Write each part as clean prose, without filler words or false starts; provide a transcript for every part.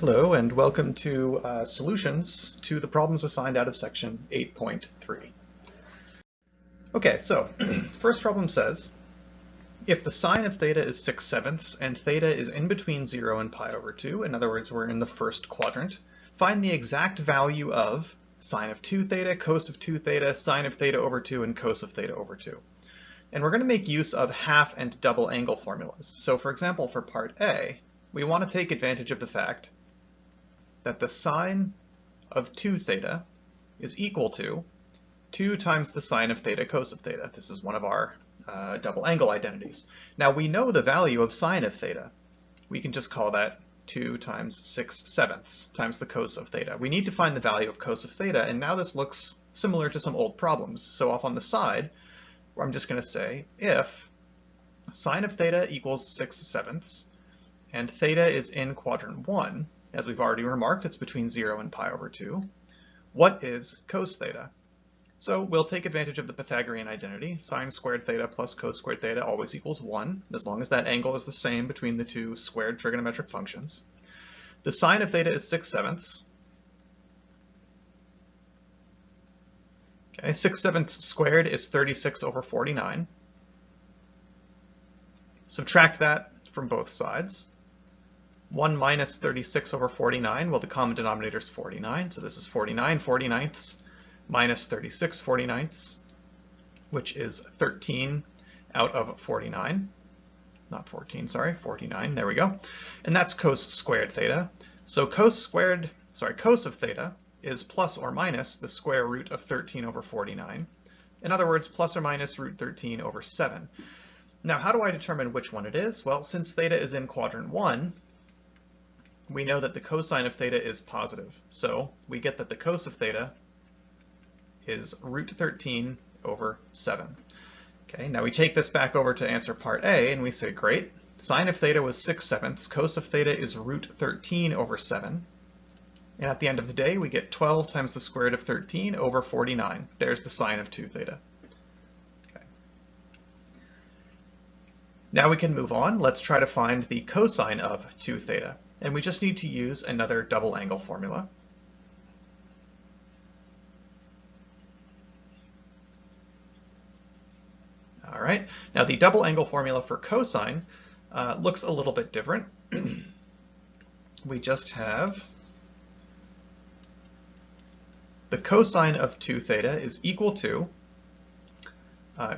Hello and welcome to solutions to the problems assigned out of section 8.3. Okay, so first problem says, if the sine of theta is 6/7 and theta is in between 0 and pi over 2, in other words, we're in the first quadrant, find the exact value of sine of 2 theta, cos of 2 theta, sine of theta over 2, and cos of theta over 2. And we're going to make use of half and double angle formulas. So for example, for part A, we want to take advantage of the fact that the sine of 2 theta is equal to 2 times the sine of theta cos of theta. This is one of our double angle identities. Now we know the value of sine of theta. We can just call that 2 times 6/7 times the cos of theta. We need to find the value of cos of theta, and now this looks similar to some old problems. So off on the side, I'm just going to say if sine of theta equals 6/7 and theta is in quadrant 1, as we've already remarked, it's between 0 and pi over 2. What is cos theta? So we'll take advantage of the Pythagorean identity. Sine squared theta plus cos squared theta always equals 1, as long as that angle is the same between the two squared trigonometric functions. The sine of theta is 6/7. Okay, 6/7 squared is 36 over 49. Subtract that from both sides. 1 minus 36 over 49, well, the common denominator is 49, so this is 49 49ths minus 36 49ths, which is 13 out of 49. Not 14, sorry, 49, there we go. And that's cos squared theta. So cos of theta is plus or minus the square root of 13 over 49. In other words, plus or minus root 13 over 7. Now, how do I determine which one it is? Well, since theta is in quadrant 1, we know that the cosine of theta is positive. So we get that the cos of theta is root 13 over 7. Okay, now we take this back over to answer part A and we say, great, sine of theta was 6/7, cos of theta is root 13 over 7. And at the end of the day, we get 12 times the square root of 13 over 49. There's the sine of 2 theta. Okay. Now we can move on. Let's try to find the cosine of 2 theta. And we just need to use another double angle formula. All right, now the double angle formula for cosine looks a little bit different. We just have the cosine of 2 theta is equal to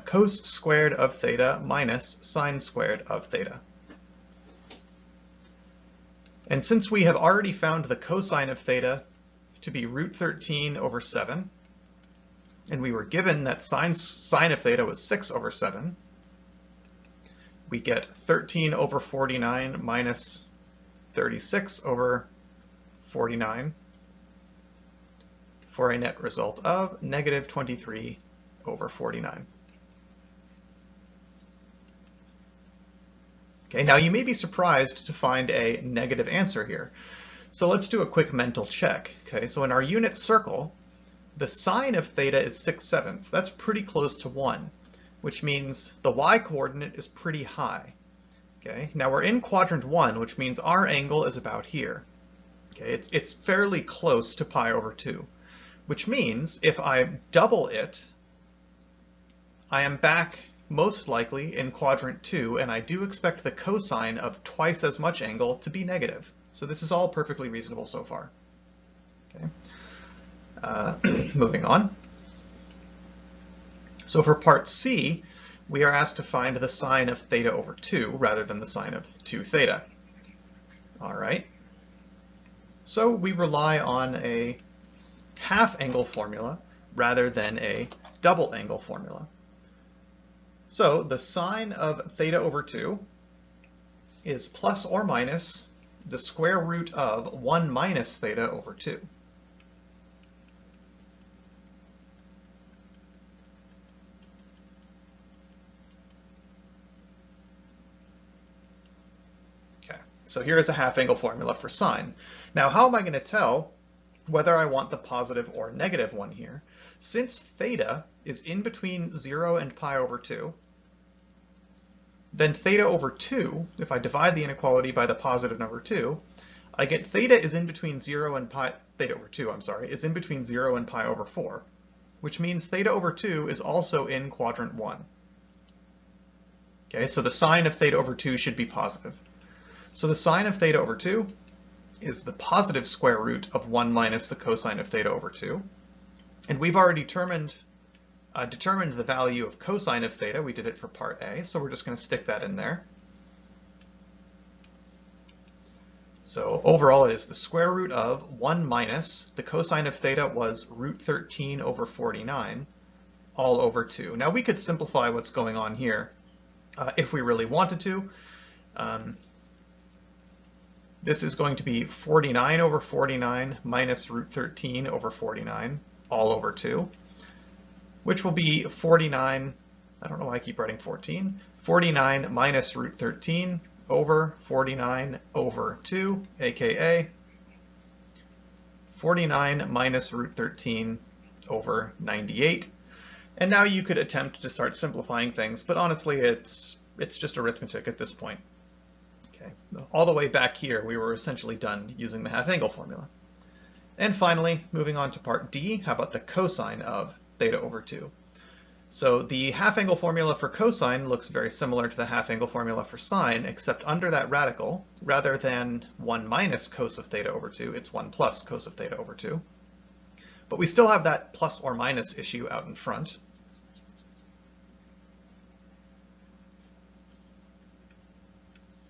cos squared of theta minus sine squared of theta. And since we have already found the cosine of theta to be root 13 over 7, and we were given that sine of theta was 6 over 7, we get 13 over 49 minus 36 over 49 for a net result of negative 23 over 49. Okay, now you may be surprised to find a negative answer here. So let's do a quick mental check. Okay, so in our unit circle, the sine of theta is 6/7. That's pretty close to 1, which means the y-coordinate is pretty high. Okay, now we're in quadrant 1, which means our angle is about here. Okay, it's fairly close to pi over 2, which means if I double it, I am back most likely in quadrant 2, and I do expect the cosine of twice as much angle to be negative. So this is all perfectly reasonable so far. Okay. Moving on. So for part C, we are asked to find the sine of theta over 2 rather than the sine of 2 theta. All right. So we rely on a half angle formula rather than a double angle formula. So the sine of theta over 2 is plus or minus the square root of 1 minus theta over 2. Okay, so here is a half angle formula for sine. Now, how am I going to tell whether I want the positive or negative one here? Since theta is in between 0 and pi over 2, then theta over 2, if I divide the inequality by the positive number 2, I get theta is in between 0 and pi, theta over 2, I'm sorry, is in between 0 and pi over 4, which means theta over 2 is also in quadrant 1. Okay, so the sine of theta over 2 should be positive. So the sine of theta over 2 is the positive square root of 1 minus the cosine of theta over 2. And we've already determined the value of cosine of theta. We did it for part A, so we're just going to stick that in there. So overall it is the square root of 1 minus, the cosine of theta was root 13 over 49, all over 2. Now we could simplify what's going on here if we really wanted to. This is going to be 49 over 49 minus root 13 over 49, all over 2, which will be 49, I don't know why I keep writing 14, 49 minus root 13 over 49 over 2, aka 49 minus root 13 over 98. And now you could attempt to start simplifying things, but honestly it's just arithmetic at this point. Okay. All the way back here we were essentially done using the half angle formula. And finally, moving on to part D, how about the cosine of theta over 2? So the half angle formula for cosine looks very similar to the half angle formula for sine, except under that radical, rather than 1 minus cos of theta over 2, it's 1 plus cos of theta over 2. But we still have that plus or minus issue out in front.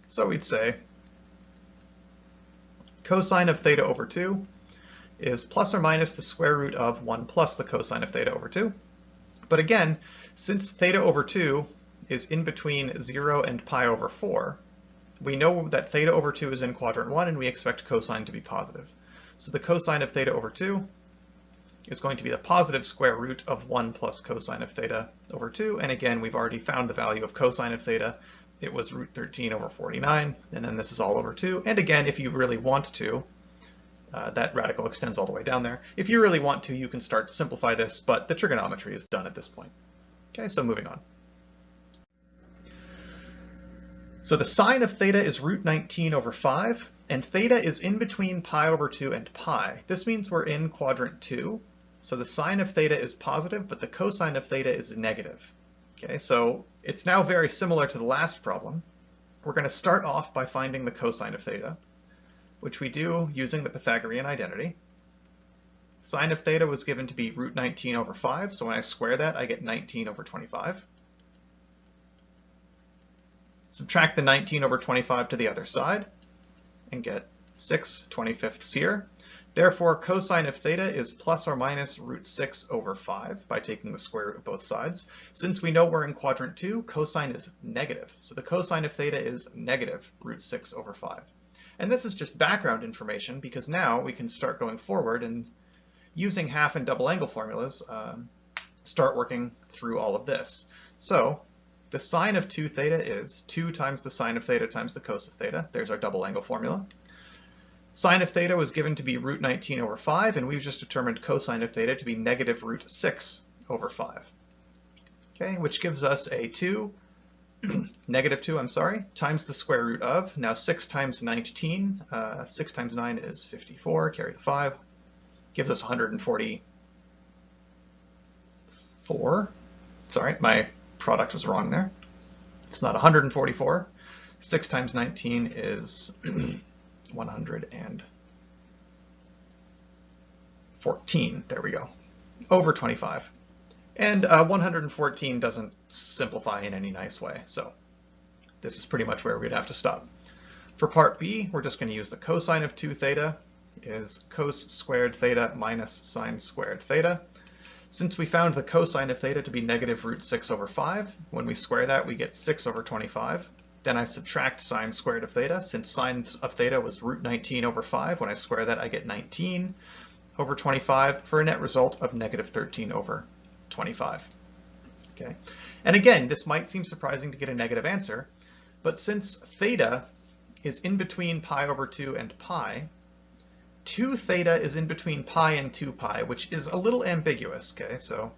So we'd say cosine of theta over 2 is plus or minus the square root of 1 plus the cosine of theta over 2. But again, since theta over 2 is in between 0 and pi over 4, we know that theta over 2 is in quadrant 1 and we expect cosine to be positive. So the cosine of theta over 2 is going to be the positive square root of 1 plus cosine of theta over 2. And again, we've already found the value of cosine of theta. It was root 13 over 49, and then this is all over 2. And again, if you really want to, that radical extends all the way down there. If you really want to, you can start to simplify this, but the trigonometry is done at this point. Okay, so moving on. So the sine of theta is root 19 over 5, and theta is in between pi over 2 and pi. This means we're in quadrant 2. So the sine of theta is positive, but the cosine of theta is negative. Okay, so it's now very similar to the last problem. We're going to start off by finding the cosine of theta, which we do using the Pythagorean identity. Sine of theta was given to be root 19 over 5, so when I square that, I get 19 over 25. Subtract the 19 over 25 to the other side, and get 6/25 here. Therefore, cosine of theta is plus or minus root 6 over 5 by taking the square root of both sides. Since we know we're in quadrant 2, cosine is negative. So the cosine of theta is negative root 6 over 5. And this is just background information because now we can start going forward and using half and double angle formulas, start working through all of this. So the sine of 2 theta is 2 times the sine of theta times the cos of theta. There's our double angle formula. Sine of theta was given to be root 19 over 5, and we've just determined cosine of theta to be negative root 6 over 5. Okay, which gives us a 2, negative 2, I'm sorry, times the square root of, now 6 times 19, 6 times 9 is 54, carry the 5, gives us 144. Sorry, my product was wrong there. It's not 144. 6 times 19 is 114, there we go, over 25. And 114 doesn't simplify in any nice way, so this is pretty much where we'd have to stop. For part B, we're just going to use the cosine of 2 theta is cos squared theta minus sine squared theta. Since we found the cosine of theta to be negative root 6 over 5, when we square that we get 6 over 25. Then I subtract sine squared of theta. Since sine of theta was root 19 over 5, when I square that I get 19 over 25 for a net result of negative 13 over 25. Okay. And again, this might seem surprising to get a negative answer, but since theta is in between pi over 2 and pi, 2 theta is in between pi and 2 pi, which is a little ambiguous. Okay, so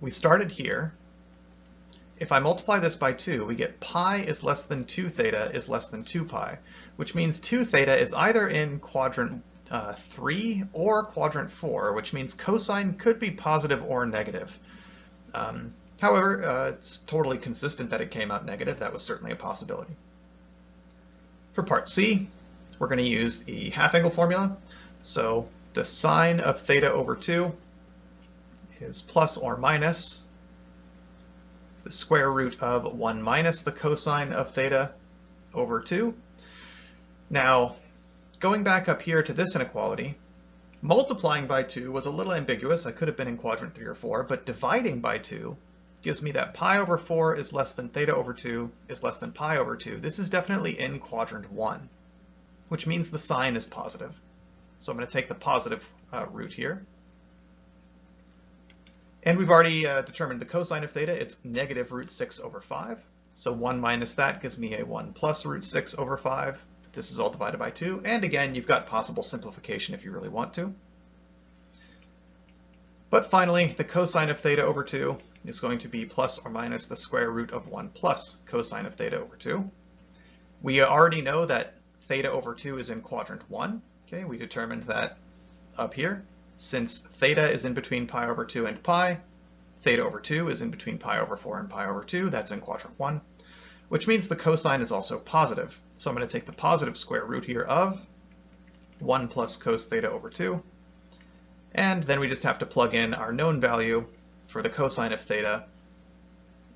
we started here, if I multiply this by 2, we get pi is less than 2 theta is less than 2 pi, which means 2 theta is either in quadrant 3 or quadrant 4, which means cosine could be positive or negative. However, it's totally consistent that it came out negative. That was certainly a possibility. For part C, we're going to use the half-angle formula. So the sine of theta over 2 is plus or minus the square root of 1 minus the cosine of theta over 2. Now, going back up here to this inequality, multiplying by 2 was a little ambiguous. I could have been in quadrant 3 or 4, but dividing by 2 gives me that pi over 4 is less than theta over 2 is less than pi over 2. This is definitely in quadrant 1, which means the sign is positive. So I'm going to take the positive root here. And we've already determined the cosine of theta. It's negative root 6 over 5. So 1 minus that gives me a 1 plus root 6 over 5. This is all divided by 2. And again, you've got possible simplification if you really want to. But finally, the cosine of theta over 2 is going to be plus or minus the square root of 1 plus cosine of theta over 2. We already know that theta over 2 is in quadrant 1. Okay, we determined that up here. Since theta is in between pi over 2 and pi, theta over 2 is in between pi over 4 and pi over 2. That's in quadrant 1, which means the cosine is also positive. So I'm going to take the positive square root here of 1 plus cos theta over 2. And then we just have to plug in our known value for the cosine of theta.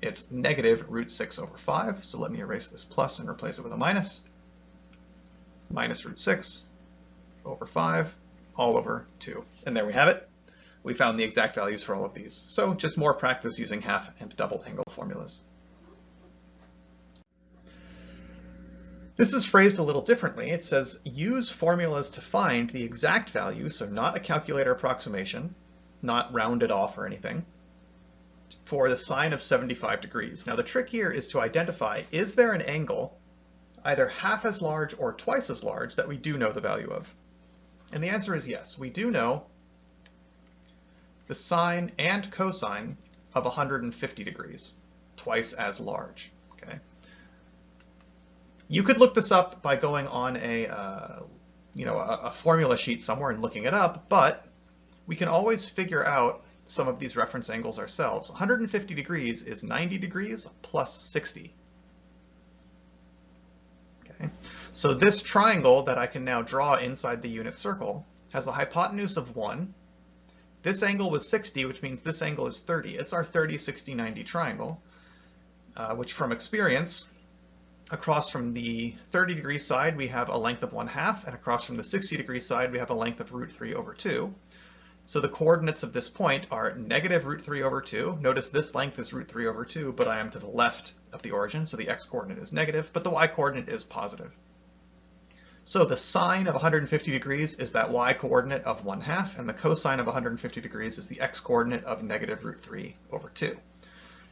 It's negative root 6 over 5. So let me erase this plus and replace it with a minus. Minus root 6 over 5 all over 2. And there we have it. We found the exact values for all of these. So just more practice using half and double angle formulas. This is phrased a little differently. It says use formulas to find the exact value, so not a calculator approximation, not rounded off or anything, for the sine of 75 degrees. Now the trick here is to identify, is there an angle either half as large or twice as large that we do know the value of? And the answer is yes. We do know the sine and cosine of 150 degrees, twice as large. Okay. You could look this up by going on a formula sheet somewhere and looking it up, but we can always figure out some of these reference angles ourselves. 150 degrees is 90 degrees plus 60. Okay. So this triangle that I can now draw inside the unit circle has a hypotenuse of 1. This angle was 60, which means this angle is 30. It's our 30, 60, 90 triangle, which from experience, across from the 30 degree side, we have a length of 1/2, and across from the 60 degree side, we have a length of root 3 over 2. So the coordinates of this point are negative root 3 over 2. Notice this length is root 3 over 2, but I am to the left of the origin, so the x-coordinate is negative, but the y-coordinate is positive. So the sine of 150 degrees is that y-coordinate of 1/2, and the cosine of 150 degrees is the x-coordinate of negative root 3 over 2.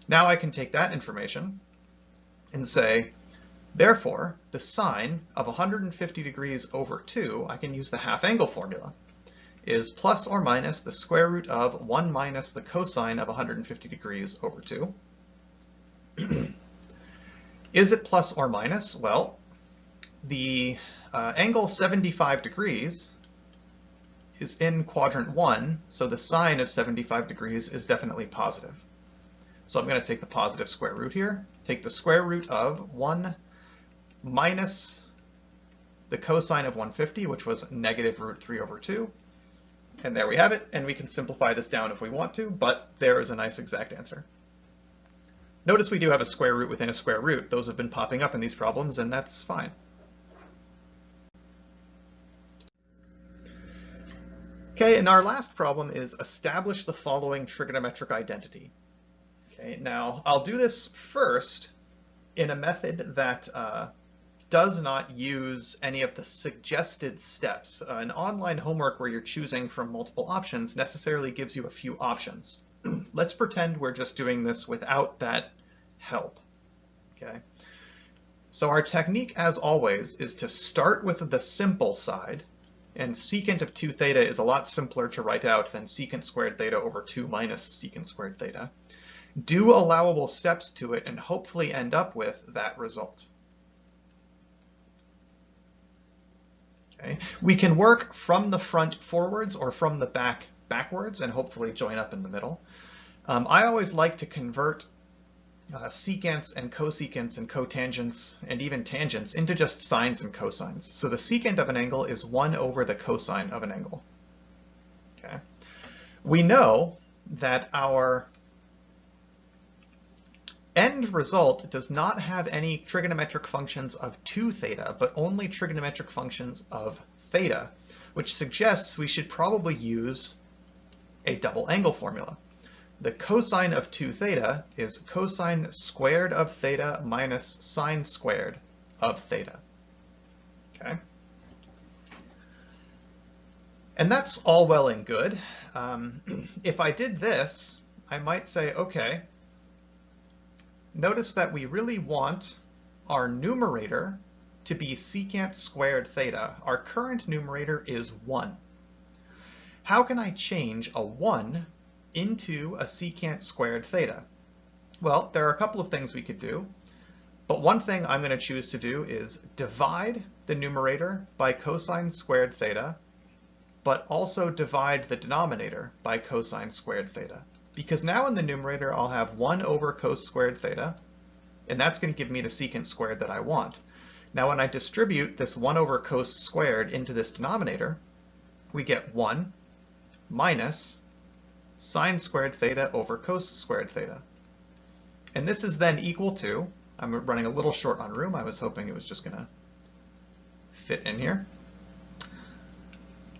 Now I can take that information and say, therefore, the sine of 150 degrees over 2, I can use the half-angle formula, is plus or minus the square root of 1 minus the cosine of 150 degrees over 2. Is it plus or minus? Well, the angle 75 degrees is in quadrant 1, so the sine of 75 degrees is definitely positive. So I'm going to take the positive square root here, take the square root of 1 minus the cosine of 150, which was negative root 3 over 2. And there we have it, and we can simplify this down if we want to, but there is a nice exact answer. Notice we do have a square root within a square root. Those have been popping up in these problems, and that's fine. Okay, and our last problem is establish the following trigonometric identity. Okay, now I'll do this first in a method that does not use any of the suggested steps. An online homework where you're choosing from multiple options necessarily gives you a few options. Let's pretend we're just doing this without that help. Okay. So our technique, as always, is to start with the simple side, and secant of 2 theta is a lot simpler to write out than secant squared theta over 2 minus secant squared theta. do allowable steps to it, and hopefully end up with that result. Okay. We can work from the front forwards or from the back backwards and hopefully join up in the middle. I always like to convert secants and cosecants and cotangents and even tangents into just sines and cosines. So the secant of an angle is 1 over the cosine of an angle. Okay. We know that our end result does not have any trigonometric functions of 2 theta, but only trigonometric functions of theta, which suggests we should probably use a double angle formula. The cosine of 2 theta is cosine squared of theta minus sine squared of theta. Okay. And that's all well and good. If I did this, I might say, okay, notice that we really want our numerator to be secant squared theta. Our current numerator is 1. How can I change a 1 into a secant squared theta? Well, there are a couple of things we could do, but one thing I'm going to choose to do is divide the numerator by cosine squared theta, but also divide the denominator by cosine squared theta. Because now in the numerator I'll have 1 over cos squared theta, and that's going to give me the secant squared that I want. Now when I distribute this 1 over cos squared into this denominator, we get 1 minus sine squared theta over cos squared theta. And this is then equal to, I'm running a little short on room, I was hoping it was just going to fit in here.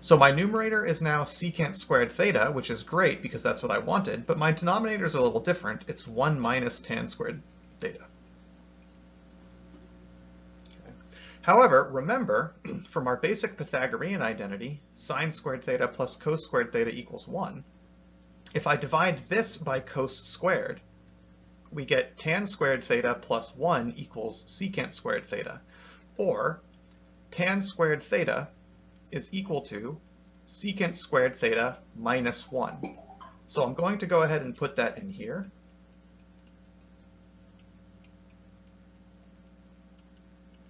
So my numerator is now secant squared theta, which is great because that's what I wanted, but my denominator is a little different. It's 1 minus tan squared theta. Okay. However, remember, from our basic Pythagorean identity, sine squared theta plus cos squared theta equals 1. If I divide this by cos squared, we get tan squared theta plus 1 equals secant squared theta, or tan squared theta is equal to secant squared theta minus 1. So I'm going to go ahead and put that in here.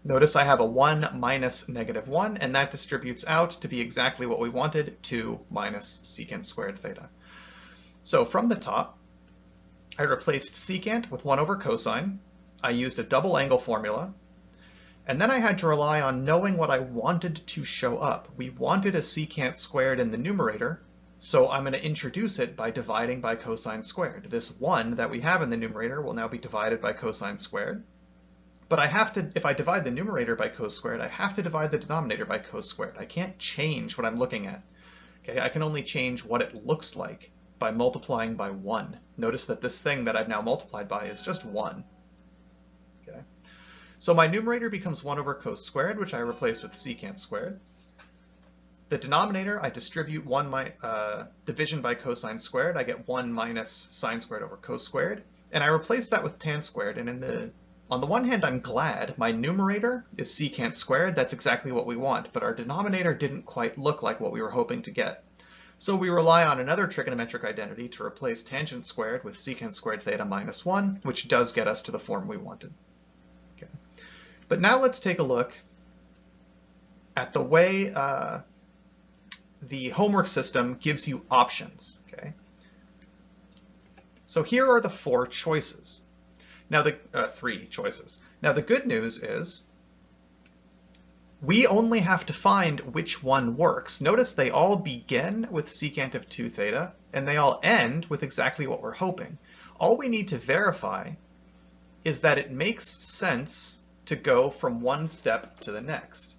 Notice I have a 1 minus negative 1, and that distributes out to be exactly what we wanted, 2 minus secant squared theta. So from the top, I replaced secant with 1 over cosine. I used a double angle formula. And then I had to rely on knowing what I wanted to show up. We wanted a secant squared in the numerator, so I'm going to introduce it by dividing by cosine squared. This 1 that we have in the numerator will now be divided by cosine squared. But I have to, if I divide the numerator by cos squared, I have to divide the denominator by cos squared. I can't change what I'm looking at. Okay, I can only change what it looks like by multiplying by 1. Notice that this thing that I've now multiplied by is just 1. Okay. So my numerator becomes 1 over cos squared, which I replace with secant squared. The denominator, I distribute division by cosine squared. I get 1 minus sine squared over cos squared. And I replace that with tan squared. And on the one hand, I'm glad my numerator is secant squared. That's exactly what we want. But our denominator didn't quite look like what we were hoping to get. So we rely on another trigonometric identity to replace tangent squared with secant squared theta minus 1, which does get us to the form we wanted. Okay. But now let's take a look at the way the homework system gives you options. Okay. So here are the 4 choices. Now the 3 choices. Now the good news is we only have to find which one works. Notice they all begin with secant of 2 theta, and they all end with exactly what we're hoping. All we need to verify is that it makes sense to go from one step to the next.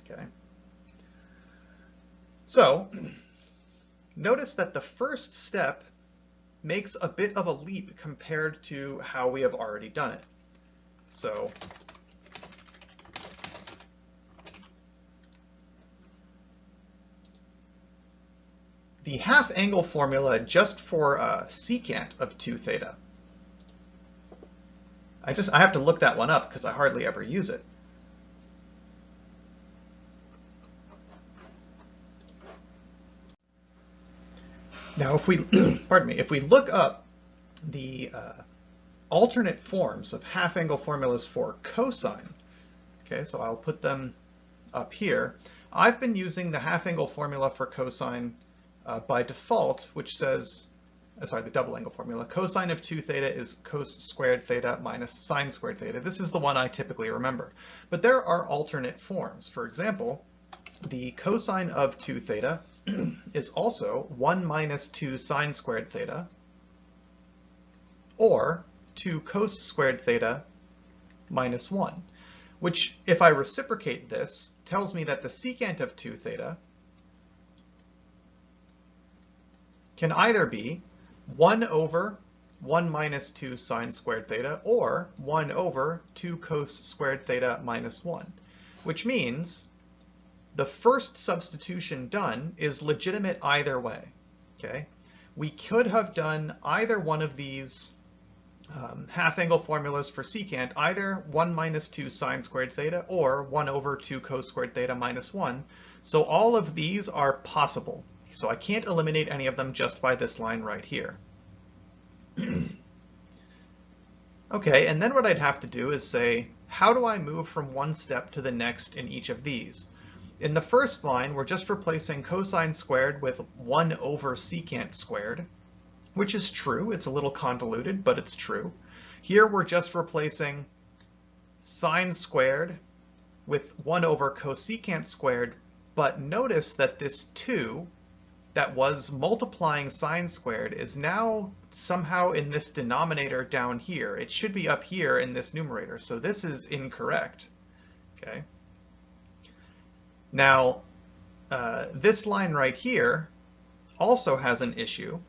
Okay. So notice that the first step makes a bit of a leap compared to how we have already done it. So the half angle formula just for secant of 2 theta. I have to look that one up because I hardly ever use it. Now if we, pardon me, if we look up the alternate forms of half-angle formulas for cosine. Okay, so I'll put them up here. I've been using the half-angle formula for cosine by default, which says, the double angle formula. Cosine of 2 theta is cos squared theta minus sine squared theta. This is the one I typically remember. But there are alternate forms. For example, the cosine of 2 theta is also 1 minus 2 sine squared theta, or 2 cos squared theta minus 1, which, if I reciprocate this, tells me that the secant of 2 theta can either be 1 over 1 minus 2 sine squared theta or 1 over 2 cos squared theta minus 1, which means the first substitution done is legitimate either way. Okay? We could have done either one of these half-angle formulas for secant, either 1 minus 2 sine squared theta or 1 over 2 cos squared theta minus 1. So all of these are possible. So I can't eliminate any of them just by this line right here. Okay, and then what I'd have to do is say, how do I move from one step to the next in each of these? In the first line, we're just replacing cosine squared with 1 over secant squared, which is true. It's a little convoluted, but it's true. Here we're just replacing sine squared with 1 over cosecant squared, but notice that this 2 that was multiplying sine squared is now somehow in this denominator down here. It should be up here in this numerator, so this is incorrect. Okay. Now, this line right here also has an issue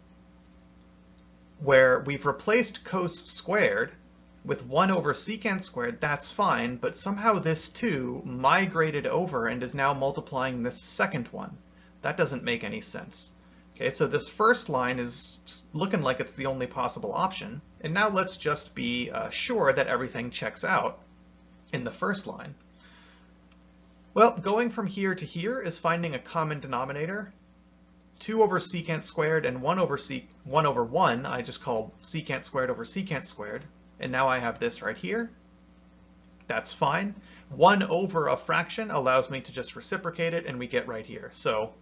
where we've replaced cos squared with 1 over secant squared. That's fine, but somehow this 2 migrated over and is now multiplying this second one. That doesn't make any sense. Okay, so this first line is looking like it's the only possible option. And now let's just be sure that everything checks out in the first line. Well, going from here to here is finding a common denominator. 2 over secant squared and 1 over 1 I just call secant squared over secant squared. And now I have this right here. That's fine. 1 over a fraction allows me to just reciprocate it, and we get right here. So